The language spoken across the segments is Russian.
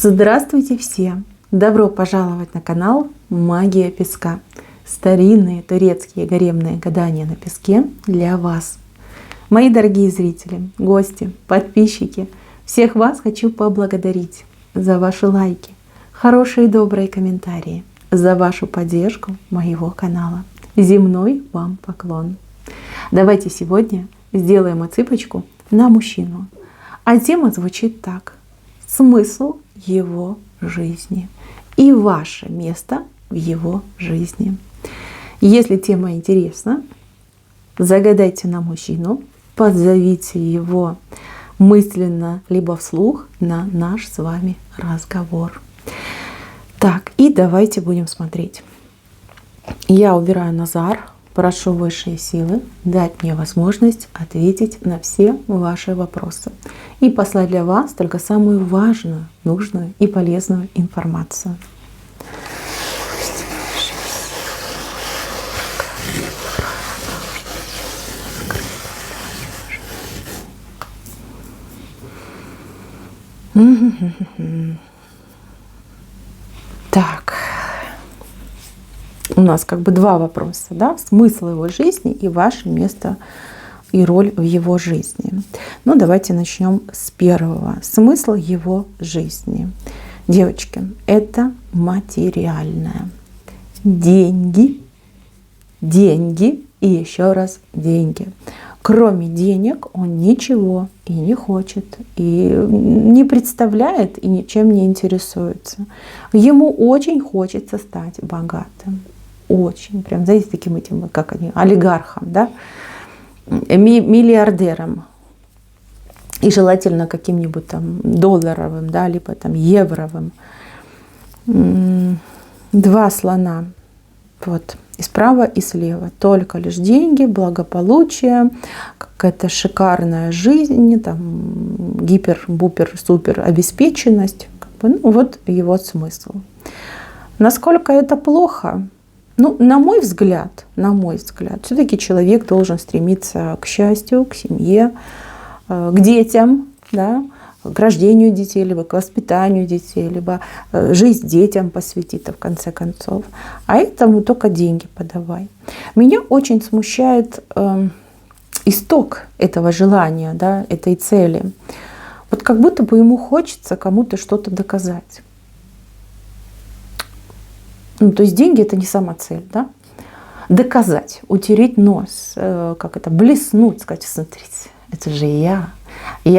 Здравствуйте все! Добро пожаловать на канал Магия Песка. Старинные турецкие гаремные гадания на песке для вас. Мои дорогие зрители, гости, подписчики, всех вас хочу поблагодарить за ваши лайки, хорошие и добрые комментарии, за вашу поддержку моего канала. Земной вам поклон. Давайте сегодня сделаем отсыпочку на мужчину. А тема звучит так. Смысл его жизни и ваше место в его жизни. Если тема интересна, загадайте на мужчину, позовите его мысленно либо вслух на наш с вами разговор. Так, и давайте будем смотреть. Я убираю Назар, прошу высшие силы дать мне возможность ответить на все ваши вопросы и послать для вас только самую важную, нужную и полезную информацию. Так. У нас как бы два вопроса, да? Смысл его жизни и ваше место и роль в его жизни. Ну, давайте начнем с первого. Смысл его жизни. Девочки, это материальное. Деньги, деньги и еще раз деньги. Кроме денег он ничего и не хочет, и не представляет, и ничем не интересуется. Ему очень хочется стать богатым. Очень, прям, знаете, таким этим, как они, олигархом, да, миллиардером. И желательно каким-нибудь там долларовым, да, либо там евровым. Два слона, вот, и справа, и слева. Только лишь деньги, благополучие, какая-то шикарная жизнь, там, гипер, бупер, супер обеспеченность. Как бы, ну, вот его смысл. Насколько это плохо? Ну, на мой взгляд, все-таки человек должен стремиться к счастью, к семье, к детям, да, к рождению детей, либо к воспитанию детей, либо жизнь детям посвятить, в конце концов. А этому только деньги подавай. Меня очень смущает исток этого желания, да, этой цели. Вот как будто бы ему хочется кому-то что-то доказать. Ну, то есть деньги — это не сама цель, да? Доказать, утереть нос, как это, блеснуть, сказать: смотрите, это же я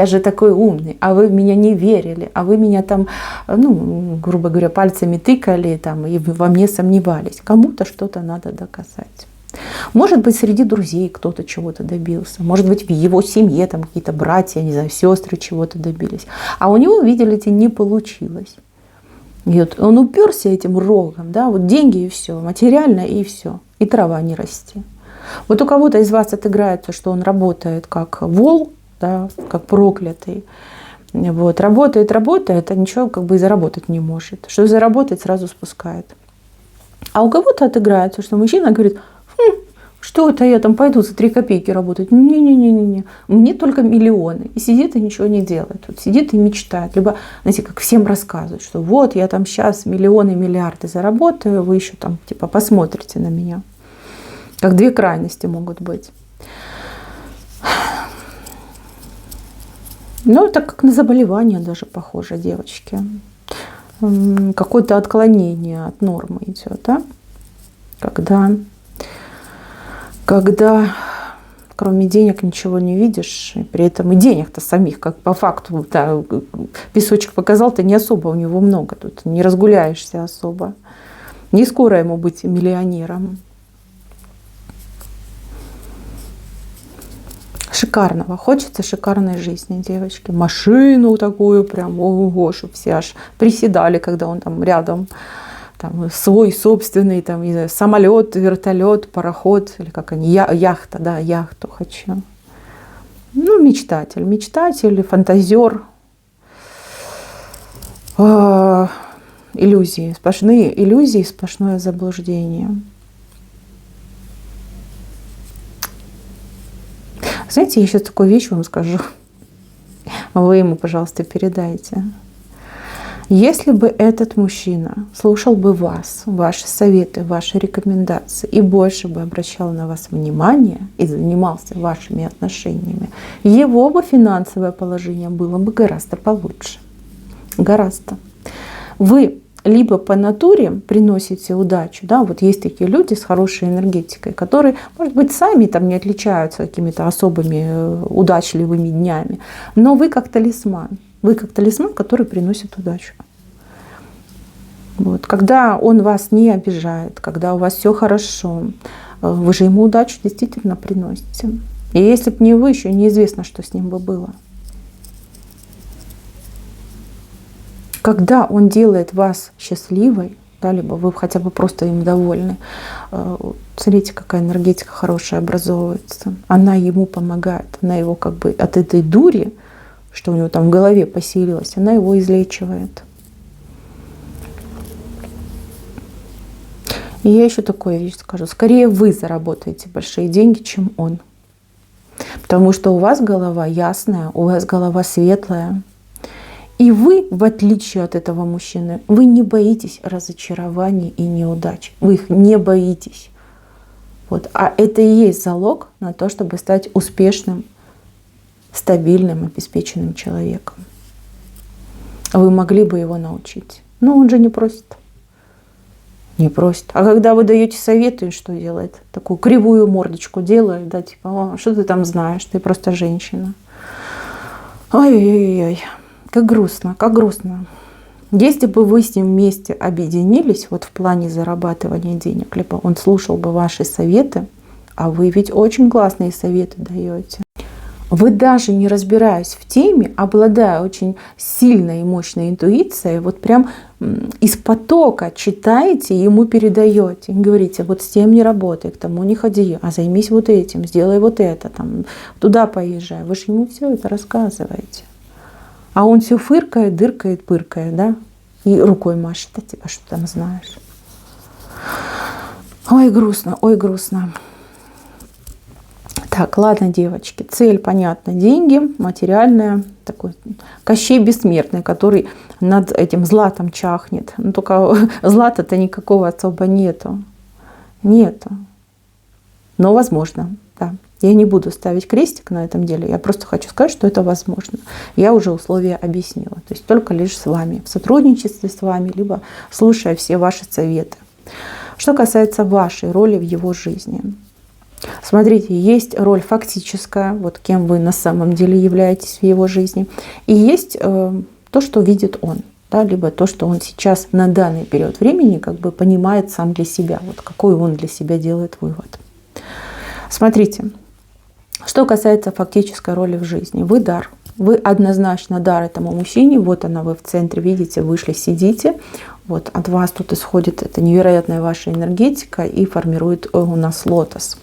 же такой умный, а вы в меня не верили, а вы меня там, ну, грубо говоря, пальцами тыкали там, и во мне сомневались. Кому-то что-то надо доказать. Может быть, среди друзей кто-то чего-то добился, может быть, в его семье там какие-то братья, не знаю, сестры чего-то добились, а у него, видите, не получилось. И вот он уперся этим рогом, да, вот деньги и все, материально и все, и трава не расти. Вот у кого-то из вас отыграется, что он работает как вол, да, как проклятый, вот, работает, а ничего как бы и заработать не может. Что заработать, сразу спускает. А у кого-то отыграется, что мужчина говорит: что это я там пойду за 3 копейки работать? Не, мне только миллионы. И сидит и ничего не делает. Вот сидит и мечтает. Либо, знаете, как всем рассказывают, что вот я там сейчас миллионы, миллиарды заработаю, вы еще там типа посмотрите на меня. Как две крайности могут быть. Ну, это как на заболевание даже похоже, девочки. Какое-то отклонение от нормы идет, да? Когда кроме денег ничего не видишь, и при этом и денег-то самих, как по факту, да, песочек показал-то не особо у него много, тут не разгуляешься особо. Не скоро ему быть миллионером. Шикарного. Хочется шикарной жизни, девочки. Машину такую прям, ого, чтобы все аж приседали, когда он там рядом. Там, свой собственный там, не знаю, самолет, вертолет, пароход, или как они, яхта, да, яхту хочу. Ну, мечтатель, фантазер. Иллюзии, сплошные иллюзии, сплошное заблуждение. Знаете, я сейчас такую вещь вам скажу. Вы ему, пожалуйста, передайте. Если бы этот мужчина слушал бы вас, ваши советы, ваши рекомендации и больше бы обращал на вас внимание и занимался вашими отношениями, его бы финансовое положение было бы гораздо получше. Гораздо. Вы либо по натуре приносите удачу, да, вот есть такие люди с хорошей энергетикой, которые, может быть, сами там не отличаются какими-то особыми удачливыми днями, но вы как талисман. Вы как талисман, который приносит удачу. Вот. Когда он вас не обижает, когда у вас все хорошо, вы же ему удачу действительно приносите. И если бы не вы, еще неизвестно, что с ним бы было. Когда он делает вас счастливой, да, либо вы хотя бы просто им довольны, смотрите, какая энергетика хорошая образовывается. Она ему помогает, она его как бы от этой дури, что у него там в голове поселилось, она его излечивает. И я еще такую вещь скажу. Скорее вы заработаете большие деньги, чем он. Потому что у вас голова ясная, у вас голова светлая. И вы, в отличие от этого мужчины, вы не боитесь разочарований и неудач. Вы их не боитесь. Вот. А это и есть залог на то, чтобы стать успешным, стабильным, обеспеченным человеком. Вы могли бы его научить. Но он же не просит. Не просит. А когда вы даете советы, что делает? Такую кривую мордочку делает, да, типа, что ты там знаешь, ты просто женщина. Ой-ой-ой, как грустно, как грустно. Если бы вы с ним вместе объединились вот в плане зарабатывания денег, либо он слушал бы ваши советы, а вы ведь очень классные советы даете. Вы даже не разбираясь в теме, обладая очень сильной и мощной интуицией, вот прям из потока читаете и ему передаете. И говорите, вот с тем не работай, к тому не ходи, а займись вот этим, сделай вот это, там, туда поезжай. Вы же ему все это рассказываете. А он все фыркает, дыркает, пыркает, да? И рукой машет, а типа, что там знаешь. Ой, грустно, ой, грустно. Так, ладно, девочки, цель, понятно, деньги, материальная, такой Кощей Бессмертный, который над этим златом чахнет. Но только злата-то никакого особо нету. Нету. Но возможно, да. Я не буду ставить крестик на этом деле, я просто хочу сказать, что это возможно. Я уже условия объяснила. То есть только лишь с вами, в сотрудничестве с вами, либо слушая все ваши советы. Что касается вашей роли в его жизни. Смотрите, есть роль фактическая, вот кем вы на самом деле являетесь в его жизни, и есть то, что видит он, да, либо то, что он сейчас на данный период времени как бы понимает сам для себя, вот какой он для себя делает вывод. Смотрите, что касается фактической роли в жизни, вы дар. Вы однозначно дар этому мужчине. Вот она, вы в центре, видите, вышли, сидите. Вот от вас тут исходит эта невероятная ваша энергетика и формирует у нас лотос.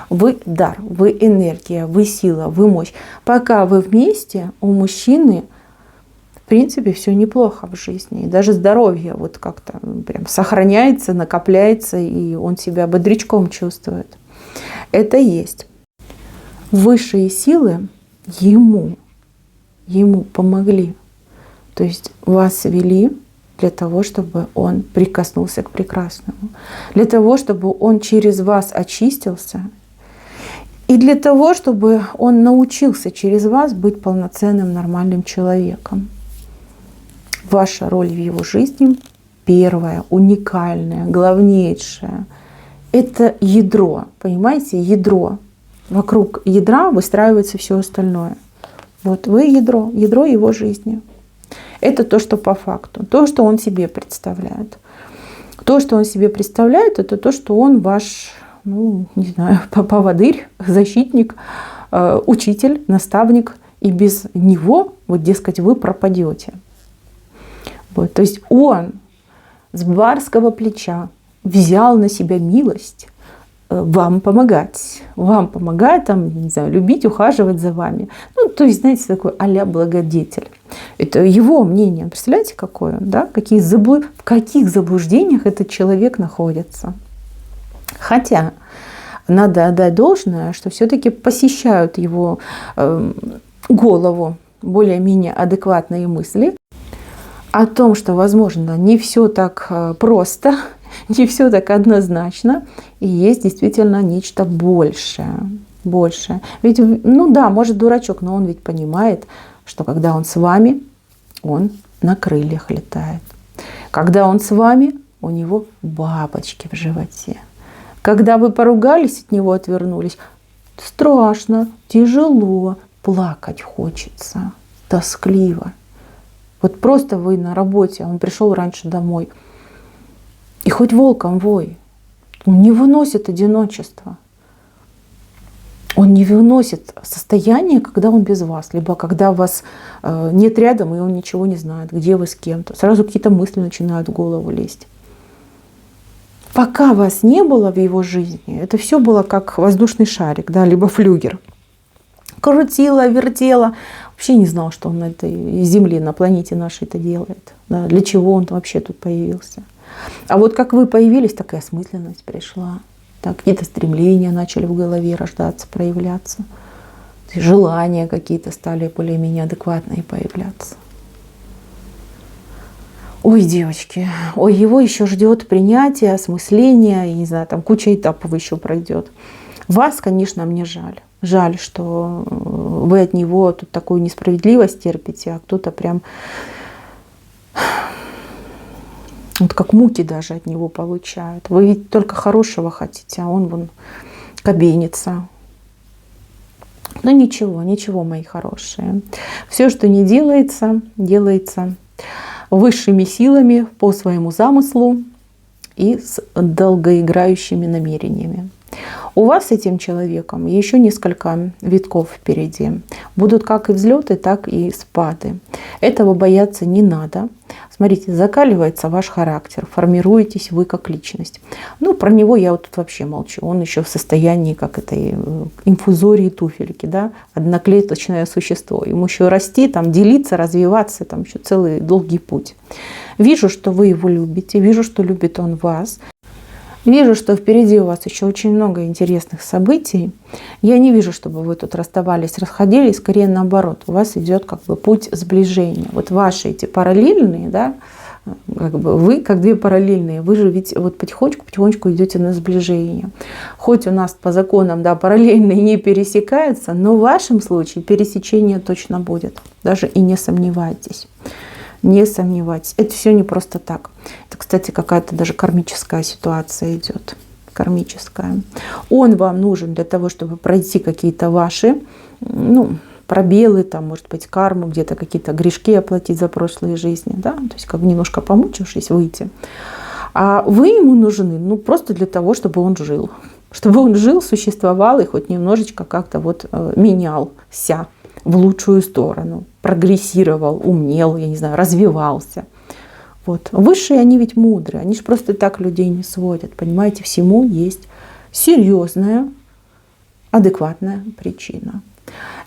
Вы дар, вы энергия, вы сила, вы мощь. Пока вы вместе, у мужчины, в принципе, все неплохо в жизни. И даже здоровье вот как-то прям сохраняется, накопляется, и он себя бодрячком чувствует. Это есть. Высшие силы ему помогли. То есть вас вели для того, чтобы он прикоснулся к прекрасному. Для того, чтобы он через вас очистился. И для того, чтобы он научился через вас быть полноценным, нормальным человеком. Ваша роль в его жизни первая, уникальная, главнейшая. Это ядро, понимаете, ядро. Вокруг ядра выстраивается все остальное. Вот вы ядро его жизни. Это то, что по факту, то, что он себе представляет. То, что он себе представляет, это то, что он ваш, ну, не знаю, поводырь, защитник, учитель, наставник. И без него, вот, дескать, вы пропадете. Вот, то есть он с барского плеча взял на себя милость вам помогать, там, не знаю, любить, ухаживать за вами. Ну, то есть, знаете, такой а-ля благодетель. Это его мнение. Представляете, какое он, да? В каких заблуждениях этот человек находится. Хотя надо отдать должное, что все-таки посещают его голову более-менее адекватные мысли. о том, что, возможно, не все так просто, не все так однозначно, и есть действительно нечто большее. Большее. Ведь, ну да, может дурачок, но он ведь понимает, что когда он с вами, он на крыльях летает. Когда он с вами, у него бабочки в животе. Когда вы поругались, от него отвернулись, страшно, тяжело, плакать хочется, тоскливо. Вот просто вы на работе, он пришел раньше домой, и хоть волком вой, он не выносит одиночество. Он не выносит состояние, когда он без вас, либо когда вас нет рядом, и он ничего не знает, где вы с кем-то. Сразу какие-то мысли начинают в голову лезть. Пока вас не было в его жизни, это все было как воздушный шарик, да, либо флюгер. Крутила, вертела. Вообще не знал, что он на этой Земле, на планете нашей это делает. Да, для чего он вообще тут появился. А вот как вы появились, такая осмысленность пришла. Так, какие-то стремления начали в голове рождаться, проявляться. Желания какие-то стали более-менее адекватные появляться. Ой, девочки, ой, его еще ждет принятие, осмысление, я не знаю, там куча этапов еще пройдет. Вас, конечно, мне жаль. Жаль, что вы от него тут такую несправедливость терпите, а кто-то прям вот как муки даже от него получают. Вы ведь только хорошего хотите, а он вон кабенится. Но ничего, ничего, мои хорошие. Все, что не делается, делается высшими силами по своему замыслу и с долгоиграющими намерениями. У вас с этим человеком еще несколько витков впереди. Будут как и взлеты, так и спады. Этого бояться не надо. Смотрите, закаливается ваш характер, формируетесь вы как личность. Ну, про него я вот тут вообще молчу. Он еще в состоянии, как этой инфузории туфельки, да, одноклеточное существо. Ему еще расти, там, делиться, развиваться, там еще целый долгий путь. Вижу, что вы его любите, вижу, что любит он вас. Вижу, что впереди у вас еще очень много интересных событий. Я не вижу, чтобы вы тут расставались, расходились. Скорее наоборот, у вас идет как бы путь сближения. Вот ваши эти параллельные, да, как бы вы как две параллельные, вы же ведь вот потихонечку идете на сближение. Хоть у нас по законам, да, параллельные не пересекаются, но в вашем случае пересечение точно будет. Даже и не сомневайтесь. Не сомневайтесь. Это все не просто так. Это, кстати, какая-то даже кармическая ситуация идет. Кармическая. Он вам нужен для того, чтобы пройти какие-то ваши, ну, пробелы, там, может быть, карму, где-то какие-то грешки оплатить за прошлые жизни. Да? То есть, как бы немножко помучившись, выйти. А вы ему нужны, ну, просто для того, чтобы он жил. Чтобы он жил, существовал и хоть немножечко как-то вот менялся в лучшую сторону, прогрессировал, умнел, я не знаю, развивался. Вот. Высшие, они ведь мудрые, они же просто так людей не сводят. Понимаете, всему есть серьезная, адекватная причина.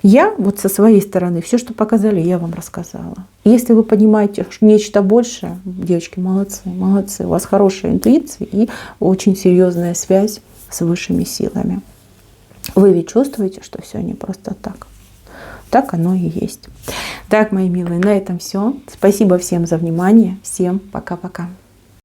Я вот со своей стороны, все, что показали, я вам рассказала. Если вы понимаете нечто большее, девочки, молодцы, молодцы. У вас хорошая интуиция и очень серьезная связь с высшими силами. Вы ведь чувствуете, что все не просто так. Так оно и есть. Так, мои милые, на этом все. Спасибо всем за внимание. Всем пока-пока.